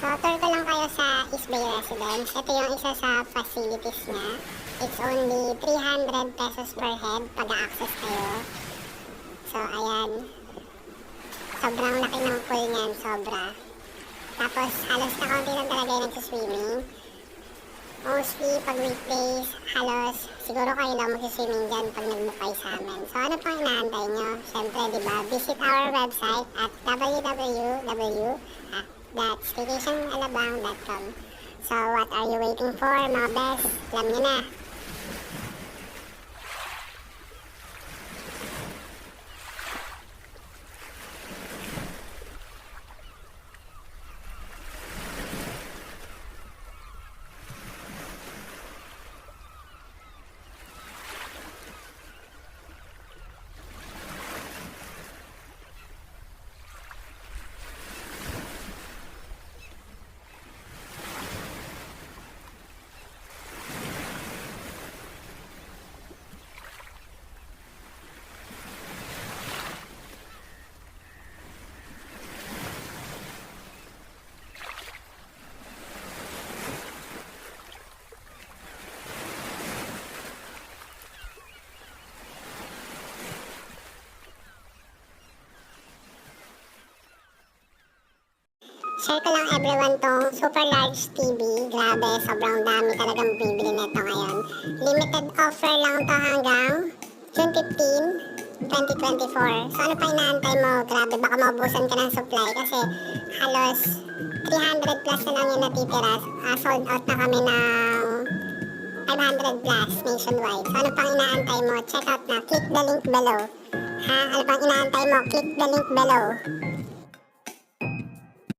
So, tour ko lang kayo sa East Bay Residence. Ito yung isa sa facilities niya. It's only 300 pesos per head pag access kayo. So, ayan. Sobrang laki ng pool niyan, sobra. Tapos, halos na-county lang talaga yung nagsiswimming. Mostly, pag weekdays, halos siguro kayo lang magsiswimming dyan pag nagmukay sa amin. So, ano pang inaantay nyo? Siyempre, diba, visit our website at www.staycationalabang.com. So, what are you waiting for, mga best? Alam nyo na. Share ko lang everyone tong super large TV. Grabe, sobrang dami talagang bibili nito ngayon. Limited offer lang to hanggang June 15, 2024. So ano pa inaantay mo? Grabe, baka maubusan ka ng supply kasi halos 300 plus na lang yung natitira. Sold out na kami ng 500 plus nationwide. So ano pang inaantay mo? Check out na. Click the link below. Ha? Ano pang inaantay mo? Click the link below.